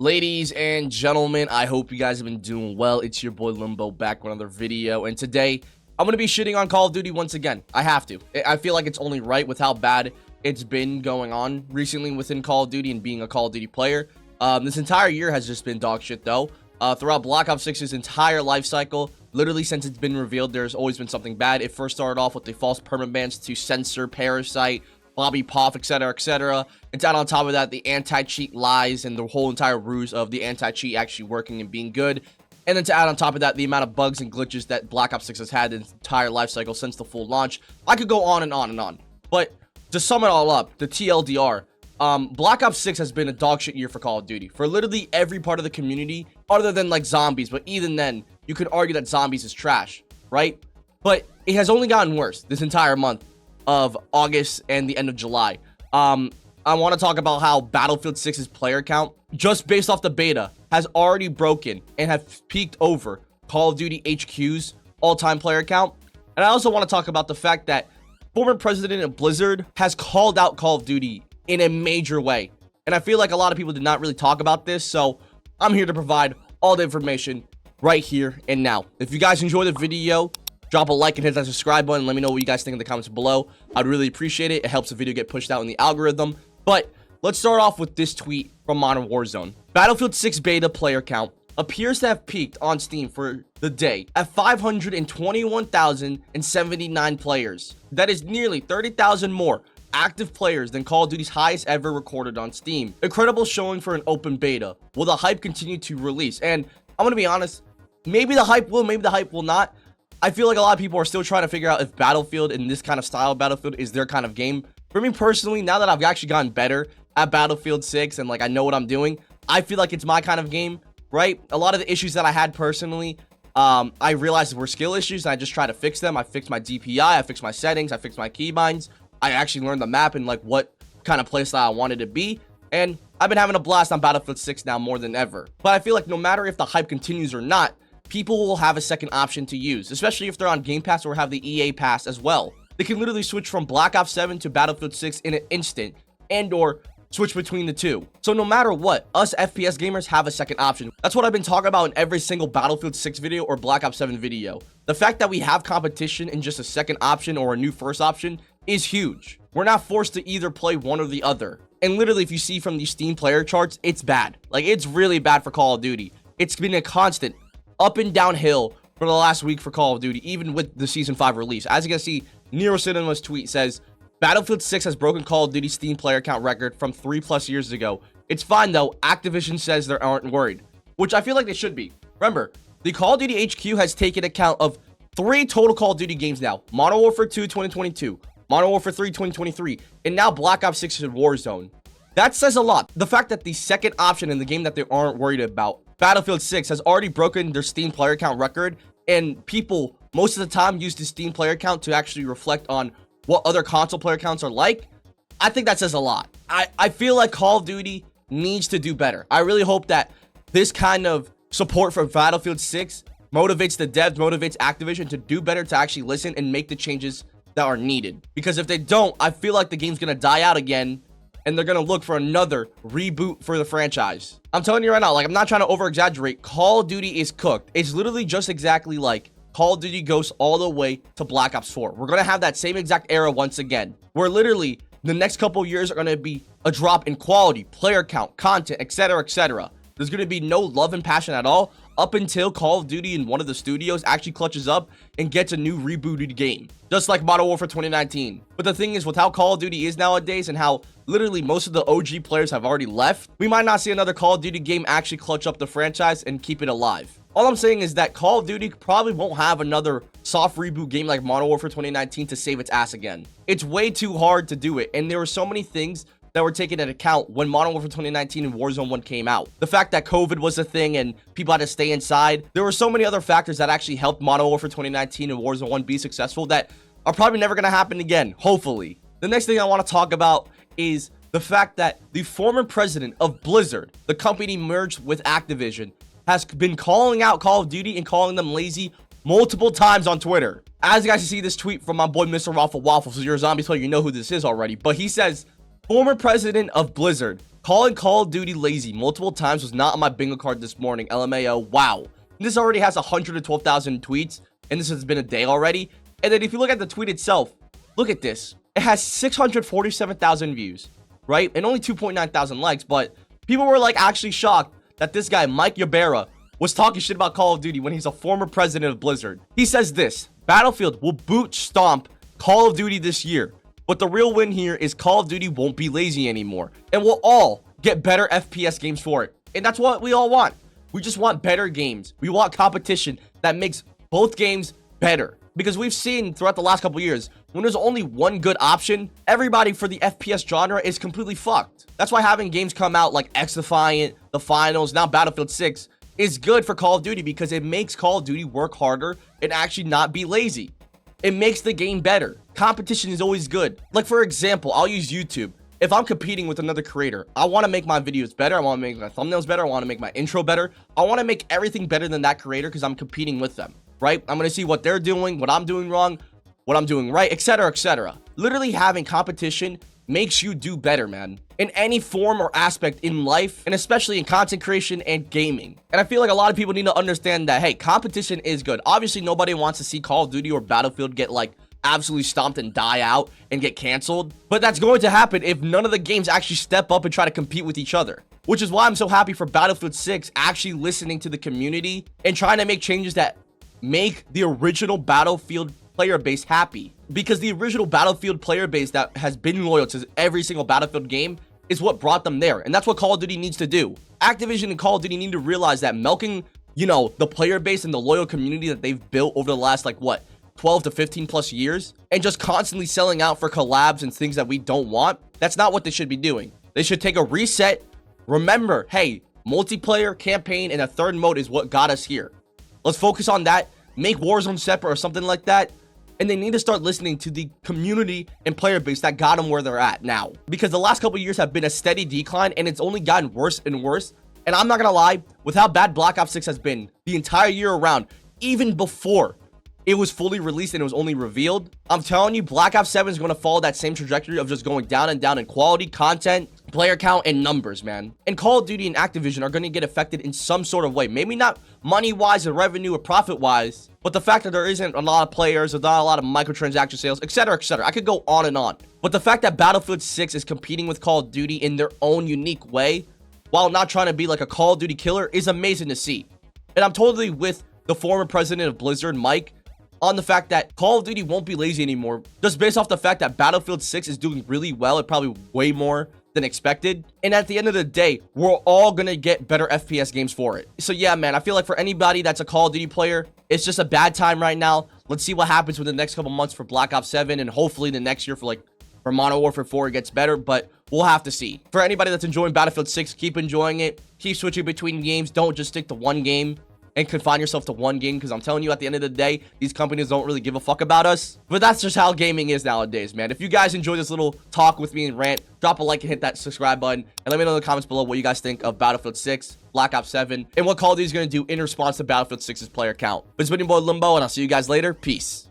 Ladies and gentlemen, I hope you guys have been doing well. It's your boy Limbo back with another video, and today I'm going to be shitting on Call of Duty once again. I have to. I feel like it's only right with how bad it's been going on recently within Call of Duty and being a Call of Duty player. This entire year has just been dog shit though. Throughout Black Ops 6's entire life cycle, literally since it's been revealed, there's always been something bad. It first started off with the false permabans to Censor, Parasite, Bobby Poff, etc., etc. And down on top of that, the anti-cheat lies and the whole entire ruse of the anti-cheat actually working and being good. And then to add on top of that, the amount of bugs and glitches that Black Ops 6 has had in its entire life cycle since the full launch. I could go on and on and on. But to sum it all up, the TLDR, Black Ops 6 has been a dog shit year for Call of Duty. For literally every part of the community, other than like zombies. But even then, you could argue that zombies is trash, right? But it has only gotten worse this entire month of August and the end of July. I want to talk about how Battlefield 6's player count, just based off the beta, has already broken and have peaked over Call of Duty HQ's all-time player count. And I also want to talk about the fact that former president of Blizzard has called out Call of Duty in a major way. And I feel like a lot of people did not really talk about this, so I'm here to provide all the information right here and now. If you guys enjoy the video, drop a like and hit that subscribe button. Let me know what you guys think in the comments below. I'd really appreciate it. It helps the video get pushed out in the algorithm. But let's start off with this tweet from Modern Warzone. Battlefield 6 beta player count appears to have peaked on Steam for the day at 521,079 players. That is nearly 30,000 more active players than Call of Duty's highest ever recorded on Steam. Incredible showing for an open beta. Will the hype continue to release? And I'm gonna be honest, maybe the hype will, maybe the hype will not. I feel like a lot of people are still trying to figure out if Battlefield and this kind of style of Battlefield is their kind of game. For me personally, now that I've actually gotten better at Battlefield 6 and like I know what I'm doing, I feel like it's my kind of game, right? A lot of the issues that I had personally, I realized were skill issues and I just try to fix them. I fixed my DPI, I fixed my settings, I fixed my keybinds. I actually learned the map and like what kind of playstyle I wanted to be. And I've been having a blast on Battlefield 6 now more than ever. But I feel like no matter if the hype continues or not, people will have a second option to use, especially if they're on Game Pass or have the EA Pass as well. They can literally switch from Black Ops 7 to Battlefield 6 in an instant and or switch between the two. So no matter what, us FPS gamers have a second option. That's what I've been talking about in every single Battlefield 6 video or Black Ops 7 video. The fact that we have competition in just a second option or a new first option is huge. We're not forced to either play one or the other. And literally, if you see from these Steam player charts, it's bad. Like, it's really bad for Call of Duty. It's been a constant up and downhill for the last week for Call of Duty, even with the Season 5 release. As you can see, Nero Cinema's tweet says, Battlefield 6 has broken Call of Duty's Steam player count record from 3+ years ago. It's fine though, Activision says they aren't worried, which I feel like they should be. Remember, the Call of Duty HQ has taken account of 3 total Call of Duty games now. Modern Warfare 2 2022, Modern Warfare 3 2023, and now Black Ops 6 and Warzone. That says a lot. The fact that the second option in the game that they aren't worried about, Battlefield 6, has already broken their Steam player count record, and people most of the time use the Steam player count to actually reflect on what other console player counts are like. I think that says a lot. I feel like Call of Duty needs to do better. I really hope that this kind of support for Battlefield 6 motivates the devs, motivates Activision to do better, to actually listen and make the changes that are needed. Because if they don't, I feel like the game's gonna die out again and they're gonna look for another reboot for the franchise. I'm telling you right now, like, I'm not trying to over exaggerate. Call of Duty is cooked. It's literally just exactly like Call of Duty goes all the way to Black Ops 4. We're gonna have that same exact era once again, where literally the next couple years are gonna be a drop in quality, player count, content, etc., etc. There's gonna be no love and passion at all up until Call of Duty in one of the studios actually clutches up and gets a new rebooted game, just like Modern Warfare 2019. But the thing is, with how Call of Duty is nowadays and how literally most of the OG players have already left, we might not see another Call of Duty game actually clutch up the franchise and keep it alive. All I'm saying is that Call of Duty probably won't have another soft reboot game like Modern Warfare 2019 to save its ass again. It's way too hard to do it, and there were so many things that were taken into account when Modern Warfare 2019 and Warzone 1 came out. The fact that COVID was a thing and people had to stay inside. There were so many other factors that actually helped Modern Warfare 2019 and Warzone 1 be successful that are probably never going to happen again, hopefully. The next thing I want to talk about is the fact that the former president of Blizzard, the company merged with Activision, has been calling out Call of Duty and calling them lazy multiple times on Twitter. As you guys can see this tweet from my boy Mr. Raffle Waffles, so you're a zombie player, you know who this is already, but he says, former president of Blizzard Calling Call of Duty lazy multiple times was not on my bingo card this morning. LMAO. Wow. This already has 112,000 tweets, and this has been a day already. And then if you look at the tweet itself, look at this. It has 647,000 views, right? And only 2.9 thousand likes, but people were like actually shocked that this guy, Mike Ybarra, was talking shit about Call of Duty when he's a former president of Blizzard. He says this: Battlefield will boot stomp Call of Duty this year, but the real win here is Call of Duty won't be lazy anymore, and we'll all get better FPS games for it. And that's what we all want. We just want better games. We want competition that makes both games better. Because we've seen throughout the last couple years, when there's only one good option, everybody for the FPS genre is completely fucked. That's why having games come out like X-Defiant, The Finals, now Battlefield 6 is good for Call of Duty because it makes Call of Duty work harder and actually not be lazy. It makes the game better. Competition is always good. Like, for example, I'll use YouTube. If I'm competing with another creator, I want to make my videos better. I want to make my thumbnails better. I want to make my intro better. I want to make everything better than that creator because I'm competing with them, right? I'm going to see what they're doing, what I'm doing wrong, what I'm doing right, etc., etc. Literally having competition makes you do better, man, in any form or aspect in life, and especially in content creation and gaming. And I feel like a lot of people need to understand that, hey, competition is good. Obviously, nobody wants to see Call of Duty or Battlefield get like absolutely stomped and die out and get canceled, but that's going to happen if none of the games actually step up and try to compete with each other, which is why I'm so happy for Battlefield 6 actually listening to the community and trying to make changes that make the original Battlefield player base happy, because the original Battlefield player base that has been loyal to every single Battlefield game is what brought them there, and that's what Call of Duty needs to do. Activision and Call of Duty need to realize that milking, you know, the player base and the loyal community that they've built over the last, like, what, 12 to 15 plus years, and just constantly selling out for collabs and things that we don't want, that's not what they should be doing. They should take a reset. Remember, hey, multiplayer, campaign, and a third mode is what got us here. Let's focus on that. Make Warzone separate or something like that. And they need to start listening to the community and player base that got them where they're at now. Because the last couple of years have been a steady decline, and it's only gotten worse and worse. And I'm not gonna lie, with how bad Black Ops 6 has been the entire year around, even before it was fully released and it was only revealed, I'm telling you, Black Ops 7 is going to follow that same trajectory of just going down and down in quality, content, player count, and numbers, man. And Call of Duty and Activision are going to get affected in some sort of way. Maybe not money-wise or revenue or profit-wise, but the fact that there isn't a lot of players, there's not a lot of microtransaction sales, etc., etc. I could go on and on. But the fact that Battlefield 6 is competing with Call of Duty in their own unique way, while not trying to be like a Call of Duty killer, is amazing to see. And I'm totally with the former president of Blizzard, Mike, on the fact that Call of Duty won't be lazy anymore, just based off the fact that Battlefield 6 is doing really well, and probably way more than expected. And at the end of the day, we're all gonna get better FPS games for it. So yeah, man, I feel like for anybody that's a Call of Duty player, it's just a bad time right now. Let's see what happens within the next couple months for Black Ops 7, and hopefully the next year for Modern Warfare 4 it gets better, but we'll have to see. For anybody that's enjoying Battlefield 6, keep enjoying it. Keep switching between games. Don't just stick to one game and confine yourself to one game, because I'm telling you, at the end of the day, these companies don't really give a fuck about us. But that's just how gaming is nowadays, man. If you guys enjoyed this little talk with me and rant, drop a like and hit that subscribe button, and let me know in the comments below what you guys think of Battlefield 6, Black Ops 7, and what Call of Duty is going to do in response to Battlefield 6's player count. But it's been your boy Limbo, and I'll see you guys later. Peace.